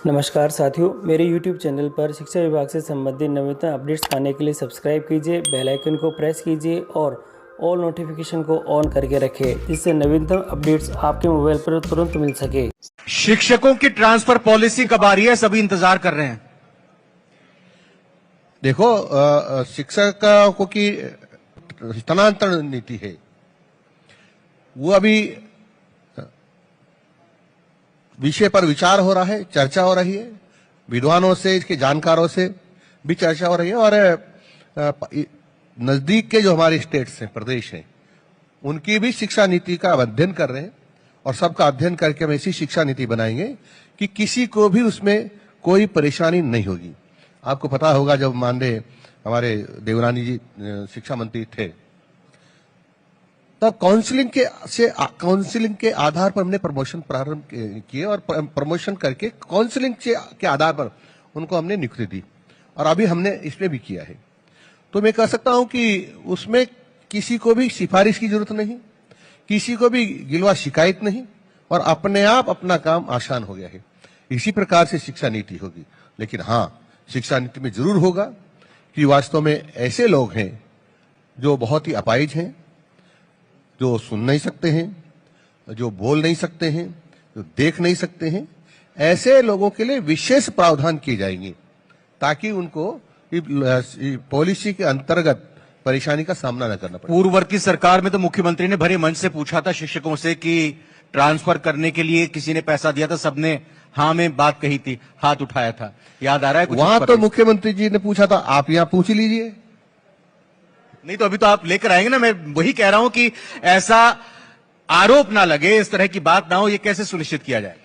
नमस्कार साथियों, मेरे YouTube चैनल पर शिक्षा विभाग से संबंधित नवीनतम अपडेट्स पाने के लिए सब्सक्राइब कीजिए, बेल आइकन को प्रेस कीजिए और ऑल नोटिफिकेशन को ऑन करके रखें, जिससे नवीनतम अपडेट्स आपके मोबाइल पर तुरंत मिल सके। शिक्षकों की ट्रांसफर पॉलिसी कब आ रही है? सभी इंतजार कर रहे हैं। देखो, शिक्षकों की स्थानांतरण नीति है, वो अभी विषय पर विचार हो रहा है, चर्चा हो रही है, विद्वानों से, इसके जानकारों से भी चर्चा हो रही है। और नजदीक के जो हमारे स्टेट्स हैं, प्रदेश हैं, उनकी भी शिक्षा नीति का अध्ययन कर रहे हैं और सबका अध्ययन करके हम ऐसी शिक्षा नीति बनाएंगे कि किसी को भी उसमें कोई परेशानी नहीं होगी। आपको पता होगा, जब माननीय हमारे देवरानी जी शिक्षा मंत्री थे, तब काउंसलिंग के आधार पर हमने प्रमोशन प्रारंभ किए और प्रमोशन करके काउंसलिंग के आधार पर उनको हमने नियुक्ति दी और अभी हमने इसमें भी किया है। तो मैं कह सकता हूं कि उसमें किसी को भी सिफारिश की जरूरत नहीं, किसी को भी गिलवा शिकायत नहीं और अपने आप अपना काम आसान हो गया है। इसी प्रकार से शिक्षा नीति होगी। लेकिन हाँ, शिक्षा नीति में जरूर होगा कि वास्तव में ऐसे लोग हैं जो बहुत ही अपाहिज हैं, जो सुन नहीं सकते हैं, जो बोल नहीं सकते हैं, जो देख नहीं सकते हैं, ऐसे लोगों के लिए विशेष प्रावधान किए जाएंगे ताकि उनको पॉलिसी के अंतर्गत परेशानी का सामना न करना पड़े। पूर्व की सरकार में तो मुख्यमंत्री ने भरे मंच से पूछा था शिक्षकों से कि ट्रांसफर करने के लिए किसी ने पैसा दिया था, सबने हाँ में बात कही थी, हाथ उठाया था, याद आ रहा है कुछ? वहां तो मुख्यमंत्री जी ने पूछा था, आप यहां पूछ लीजिए। नहीं तो अभी तो आप लेकर आएंगे ना। मैं वही कह रहा हूं कि ऐसा आरोप ना लगे, इस तरह की बात ना हो, ये कैसे सुनिश्चित किया जाए?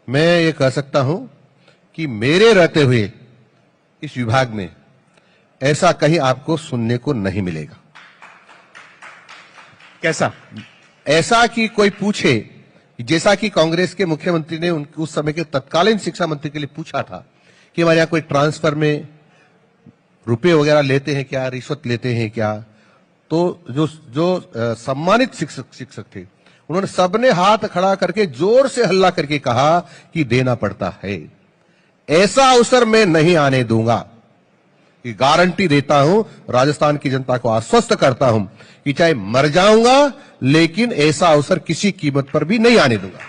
मैं ये कह सकता हूं कि मेरे रहते हुए इस विभाग में ऐसा कहीं आपको सुनने को नहीं मिलेगा। कैसा? ऐसा कि कोई पूछे, जैसा कि कांग्रेस के मुख्यमंत्री ने उस समय के तत्कालीन शिक्षा मंत्री के लिए पूछा था कि हमारे यहां कोई ट्रांसफर में रुपए वगैरह लेते हैं क्या, रिश्वत लेते हैं क्या, तो जो सम्मानित शिक्षक थे, उन्होंने सबने हाथ खड़ा करके जोर से हल्ला करके कहा कि देना पड़ता है। ऐसा अवसर मैं नहीं आने दूंगा, कि गारंटी देता हूं, राजस्थान की जनता को आश्वस्त करता हूं कि चाहे मर जाऊंगा लेकिन ऐसा अवसर किसी कीमत पर भी नहीं आने दूंगा।